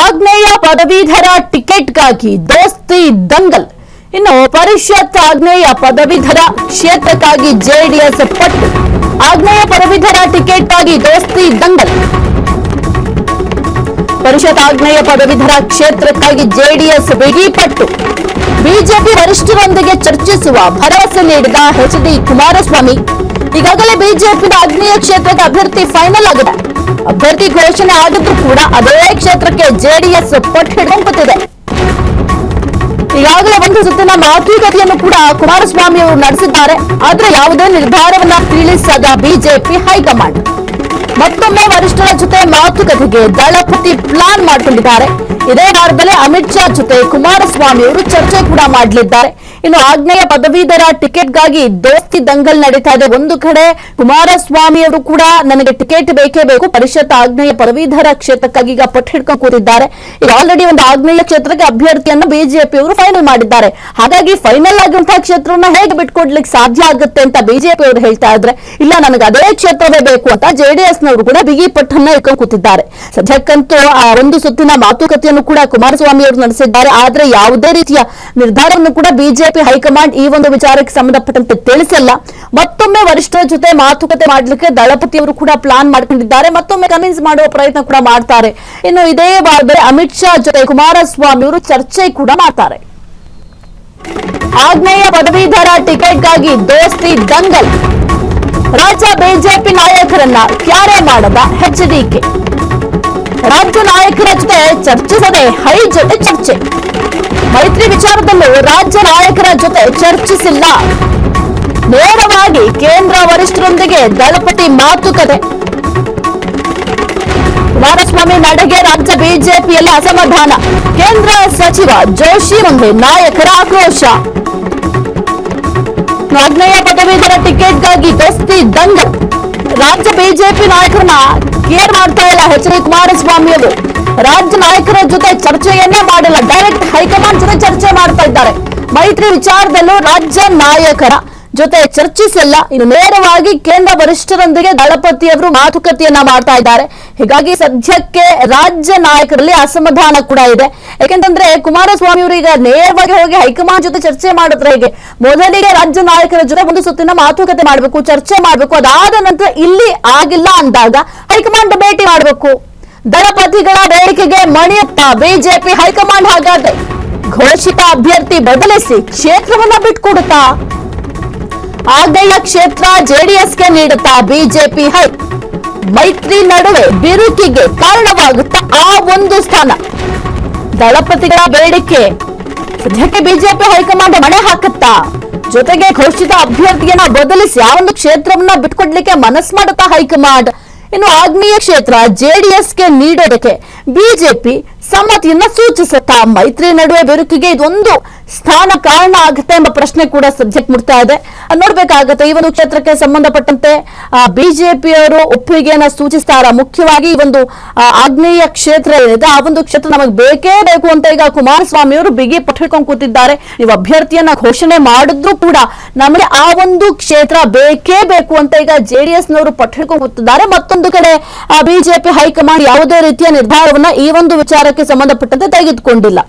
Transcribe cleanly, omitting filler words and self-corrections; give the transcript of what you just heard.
ಆಗ್ನೇಯ ಪದವೀಧರ ಟಿಕೆಟ್ಗಾಗಿ ದೋಸ್ತಿ ದಂಗಲ್. ಇನ್ನು ಪರಿಷತ್ ಆಗ್ನೇಯ ಪದವೀಧರ ಕ್ಷೇತ್ರಕ್ಕಾಗಿ ಜೆಡಿಎಸ್ ಪಟ್ಟು. ಆಗ್ನೇಯ ಪದವೀಧರ ಟಿಕೆಟ್ಗಾಗಿ ದೋಸ್ತಿ ದಂಗಲ್. ಪರಿಷತ್ ಆಗ್ನೇಯ ಪದವೀಧರ ಕ್ಷೇತ್ರಕ್ಕಾಗಿ ಜೆಡಿಎಸ್ ಬಿಗಿಪಟ್ಟು. ಬಿಜೆಪಿ ವರಿಷ್ಠರೊಂದಿಗೆ ಚರ್ಚಿಸುವ ಭರವಸೆ ನೀಡಿದ ಎಚ್.ಡಿ. ಕುಮಾರಸ್ವಾಮಿ. ಈಗಾಗಲೇ ಬಿಜೆಪಿ ಆಗ್ನೇಯ ಕ್ಷೇತ್ರಕ್ಕೆ ಅಭ್ಯರ್ಥಿ ಫೈನಲ್ ಆಗಿದೆ. ಅಭ್ಯರ್ಥಿ ಘೋಷಣೆ ಆಗಿದ್ರು ಕೂಡ ಅದೇ ಕ್ಷೇತ್ರಕ್ಕೆ ಜೆಡಿಎಸ್ ಪಟ್ಟು ಹಿಡಿದುಕೊಂಡಿದೆ. ಈಗಾಗಲೇ ಒಂದು ಸುತ್ತಿನ ಮಾತುಕತೆಯನ್ನು ಕೂಡ ಕುಮಾರಸ್ವಾಮಿ ಅವರು ನಡೆಸಿದ್ದಾರೆ. ಆದ್ರೆ ಯಾವುದೇ ನಿರ್ಧಾರವನ್ನ ತಿಳಿಸದ ಬಿಜೆಪಿ ಹೈಕಮಾಂಡ್ ಮತ್ತೊಮ್ಮೆ ವರಿಷ್ಠರ ಜೊತೆ ಮಾತುಕತೆಗೆ ದಳಪತಿ ಪ್ಲಾನ್ ಮಾಡಿಕೊಂಡಿದ್ದಾರೆ. ಇದೇ ವಾರದಲ್ಲಿ ಅಮಿತ್ ಶಾ ಜೊತೆ ಕುಮಾರಸ್ವಾಮಿ ಅವರು ಚರ್ಚೆ ಕೂಡ ಮಾಡಲಿದ್ದಾರೆ. ಇನ್ನು ಆಗ್ನೇಯ ಪದವೀಧರ ಟಿಕೆಟ್ಗಾಗಿ ದೋಸ್ತಿ ದಂಗಲ್ ನಡೀತಾ ಇದೆ. ಒಂದು ಕಡೆ ಕುಮಾರಸ್ವಾಮಿ ಅವರು ಕೂಡ ನನಗೆ ಟಿಕೆಟ್ ಬೇಕೇ ಬೇಕು, ಪರಿಷತ್ ಆಗ್ನೇಯ ಪದವೀಧರ ಕ್ಷೇತ್ರಕ್ಕಾಗಿ ಈಗ ಪಟ್ಟು ಹಿಡ್ಕೊಂಡು ಕೂತಿದ್ದಾರೆ. ಈಗ ಆಲ್ರೆಡಿ ಒಂದು ಆಗ್ನೇಯ ಕ್ಷೇತ್ರಕ್ಕೆ ಅಭ್ಯರ್ಥಿಯನ್ನು ಬಿಜೆಪಿ ಅವರು ಫೈನಲ್ ಮಾಡಿದ್ದಾರೆ. ಹಾಗಾಗಿ ಫೈನಲ್ ಆಗಿರುವಂತಹ ಕ್ಷೇತ್ರವನ್ನ ಹೇಗೆ ಬಿಟ್ಕೊಡ್ಲಿಕ್ಕೆ ಸಾಧ್ಯ ಆಗುತ್ತೆ ಅಂತ ಬಿಜೆಪಿ ಅವರು ಹೇಳ್ತಾ ಇದ್ರೆ, ಇಲ್ಲ ನನಗೆ ಅದೇ ಕ್ಷೇತ್ರವೇ ಬೇಕು ಅಂತ ಜೆಡಿಎಸ್ ನವರು ಕೂಡ ಬಿಗಿ ಪಟ್ಟನ್ನ ಇಟ್ಕೊಂಡು ಕೂತಿದ್ದಾರೆ. ಸದ್ಯಕ್ಕಂತೂ ಆ ಒಂದು ಸುತ್ತಿನ ಮಾತುಕತೆಯನ್ನು ಕೂಡ ಕುಮಾರಸ್ವಾಮಿ ಅವರು ನಡೆಸಿದ್ದಾರೆ. ಆದ್ರೆ ಯಾವುದೇ ರೀತಿಯ ನಿರ್ಧಾರವನ್ನು ಕೂಡ ಬಿಜೆಪಿ ಹೈಕಮಾಂಡ್ ಈ ಒಂದು ವಿಚಾರಕ್ಕೆ ಸಂಬಂಧಪಟ್ಟಂತೆ ತಿಳಿಸಿಲ್ಲ. ಮತ್ತೊಮ್ಮೆ ವರಿಷ್ಠರ ಜೊತೆ ಮಾತುಕತೆ ಮಾಡಲಿಕ್ಕೆ ದಳಪತಿ ಅವರು ಕೂಡ ಪ್ಲಾನ್ ಮಾಡ್ಕೊಂಡಿದ್ದಾರೆ. ಮತ್ತೊಮ್ಮೆ ಕನ್ವಿನ್ಸ್ ಮಾಡುವ ಪ್ರಯತ್ನ ಕೂಡ ಮಾಡ್ತಾರೆ. ಇನ್ನು ಇದೇ ವಾರದಲ್ಲಿ ಅಮಿತ್ ಶಾ ಜೊತೆ ಕುಮಾರಸ್ವಾಮಿ ಅವರು ಚರ್ಚೆ ಕೂಡ ಮಾಡ್ತಾರೆ. ಆಗ್ನೇಯ ಪದವೀಧರ ಟಿಕೆಟ್ಗಾಗಿ ದೋಸ್ತಿ ದಂಗಲ್. ರಾಜ್ಯ ಬಿಜೆಪಿ ನಾಯಕರನ್ನ ಕ್ಯಾರೆ ಮಾಡದ ಎಚ್.ಡಿ.ಕೆ. ರಾಜ್ಯ ನಾಯಕರ ಜೊತೆ ಚರ್ಚಿಸದೆ ಹೈ ಜೊತೆ ಚರ್ಚೆ. ಮೈತ್ರಿ ವಿಚಾರದಲ್ಲೂ ರಾಜ್ಯ ನಾಯಕರ ಜೊತೆ ಚರ್ಚಿಸಿಲ್ಲ. ನೇರವಾಗಿ ಕೇಂದ್ರ ವರಿಷ್ಠರೊಂದಿಗೆ ದಳಪತಿ ಮಾತುಕತೆ. ಕುಮಾರಸ್ವಾಮಿ ನಡೆಗೆ ರಾಜ್ಯ ಬಿಜೆಪಿಯಲ್ಲಿ ಅಸಮಾಧಾನ. ಕೇಂದ್ರ ಸಚಿವ ಜೋಶಿ ಮುಂದೆ ನಾಯಕರ ಆಕ್ರೋಶ. ಆಗ್ನೇಯ ಪದವೀಧರ ಟಿಕೆಟ್ಗಾಗಿ ದೋಸ್ತಿ ದಂಗಲ್. ರಾಜ್ಯ ಬಿಜೆಪಿ ನಾಯಕರನ್ನ ಕೇರ್ ಮಾಡ್ತಾ ಇಲ್ಲ ಎಚ್.ಡಿ. ಕುಮಾರಸ್ವಾಮಿ ಅವರು. ರಾಜ್ಯ ನಾಯಕರ ಜೊತೆ ಚರ್ಚೆಯನ್ನೇ ಮಾಡಿಲ್ಲ, ಡೈರೆಕ್ಟ್ ಹೈಕಮಾಂಡ್ ಜೊತೆ ಚರ್ಚೆ ಮಾಡ್ತಾ ಇದ್ದಾರೆ. ಮೈತ್ರಿ ವಿಚಾರದಲ್ಲೂ ರಾಜ್ಯ ನಾಯಕರ ಜೊತೆ ಚರ್ಚಿಸಿಲ್ಲ. ಇನ್ನು ನೇರವಾಗಿ ಕೇಂದ್ರ ವರಿಷ್ಠರೊಂದಿಗೆ ದಳಪತಿ ಅವರು ಮಾತುಕತೆಯನ್ನ ಮಾಡ್ತಾ ಇದ್ದಾರೆ. ಹೀಗಾಗಿ ಸದ್ಯಕ್ಕೆ ರಾಜ್ಯ ನಾಯಕರಲ್ಲಿ ಅಸಮಾಧಾನ ಕೂಡ ಇದೆ. ಯಾಕೆಂತಂದ್ರೆ ಕುಮಾರಸ್ವಾಮಿ ಅವರು ಈಗ ನೇರವಾಗಿ ಹೋಗಿ ಹೈಕಮಾಂಡ್ ಜೊತೆ ಚರ್ಚೆ ಮಾಡಿದ್ರೆ ಹೇಗೆ, ಮೊದಲಿಗೆ ರಾಜ್ಯ ನಾಯಕರ ಜೊತೆ ಒಂದು ಸುತ್ತಿನ ಮಾತುಕತೆ ಮಾಡಬೇಕು, ಚರ್ಚೆ ಮಾಡಬೇಕು. ಅದಾದ ನಂತರ ಇಲ್ಲಿ ಆಗಿಲ್ಲ ಅಂದಾಗ ಹೈಕಮಾಂಡ್ ಭೇಟಿ ಮಾಡಬೇಕು. ದಳಪತಿಗಳ ಬೇಡಿಕೆಗೆ ಮಣಿಯುತ್ತಾ ಬಿಜೆಪಿ ಹೈಕಮಾಂಡ್ ಹಾಗಾದ್ರೆ ಘೋಷಿತ ಅಭ್ಯರ್ಥಿ ಬದಲಿಸಿ ಕ್ಷೇತ್ರವನ್ನ ಬಿಟ್ಕೊಡುತ್ತಾ? ಆಗ್ನೇಯ ಕ್ಷೇತ್ರ ಜೆಡಿಎಸ್ಗೆ ನೀಡುತ್ತಾ ಬಿಜೆಪಿ ಹೈ. ಮೈತ್ರಿ ನಡುವೆ ಬಿರುಕಿಗೆ ಕಾರಣವಾಗುತ್ತಾ ಆ ಒಂದು ಸ್ಥಾನ. ದಳಪತಿಗಳ ಬೇಡಿಕೆ ಸದ್ಯಕ್ಕೆ ಬಿಜೆಪಿ ಹೈಕಮಾಂಡ್ ಮಣೆ ಹಾಕುತ್ತಾ? ಜೊತೆಗೆ ಘೋಷಿತ ಅಭ್ಯರ್ಥಿಯನ್ನ ಬದಲಿಸಿ ಆ ಒಂದು ಕ್ಷೇತ್ರವನ್ನ ಬಿಟ್ಕೊಡ್ಲಿಕ್ಕೆ ಮನಸ್ಸು ಮಾಡುತ್ತಾ ಹೈಕಮಾಂಡ್? ಇನ್ನು ಆಗ್ನೇಯ ಕ್ಷೇತ್ರ ಜೆಡಿಎಸ್ಗೆ ನೀಡೋದಕ್ಕೆ ಬಿಜೆಪಿ ಸಮ್ಮತಿಯನ್ನ ಸೂಚಿಸುತ್ತಾ? ಮೈತ್ರಿ ನಡುವೆ ಬಿರುಕಿಗೆ ಇದೊಂದು ಸ್ಥಾನ ಕಾರಣ ಆಗುತ್ತೆ ಎಂಬ ಪ್ರಶ್ನೆ ಕೂಡ ಸದ್ಯಕ್ಕೆ ಮುಡ್ತಾ ಇದೆ. ನೋಡ್ಬೇಕಾಗತ್ತೆ ಈ ಒಂದು ಕ್ಷೇತ್ರಕ್ಕೆ ಸಂಬಂಧಪಟ್ಟಂತೆ ಬಿಜೆಪಿಯವರು ಒಪ್ಪಿಗೆಯನ್ನ ಸೂಚಿಸ್ತಾರ. ಮುಖ್ಯವಾಗಿ ಈ ಒಂದು ಆಗ್ನೇಯ ಕ್ಷೇತ್ರ ಏನಿದೆ ಆ ಒಂದು ಕ್ಷೇತ್ರ ನಮಗೆ ಬೇಕೇ ಬೇಕು ಅಂತ ಈಗ ಕುಮಾರಸ್ವಾಮಿ ಅವರು ಬಿಗಿ ಪಟ್ಟು ಹಿಡ್ಕೊಂಡು ಕೂತಿದ್ದಾರೆ. ನೀವು ಅಭ್ಯರ್ಥಿಯನ್ನ ಘೋಷಣೆ ಮಾಡಿದ್ರು ಕೂಡ ನಮಗೆ ಆ ಒಂದು ಕ್ಷೇತ್ರ ಬೇಕೇ ಬೇಕು ಅಂತ ಈಗ ಜೆಡಿಎಸ್ ನವರು ಪಟ್ಟು ಹಿಡ್ಕೊಂಡು ಕೂತಿದ್ದಾರೆ. ಮತ್ತೊಂದು ಕಡೆ ಬಿಜೆಪಿ ಹೈಕಮಾಂಡ್ ಯಾವುದೇ ರೀತಿಯ ನಿರ್ಧಾರವನ್ನ ಈ ಒಂದು ವಿಚಾರಕ್ಕೆ ಸಂಬಂಧಪಟ್ಟಂತೆ ತೆಗೆದುಕೊಂಡಿಲ್ಲ.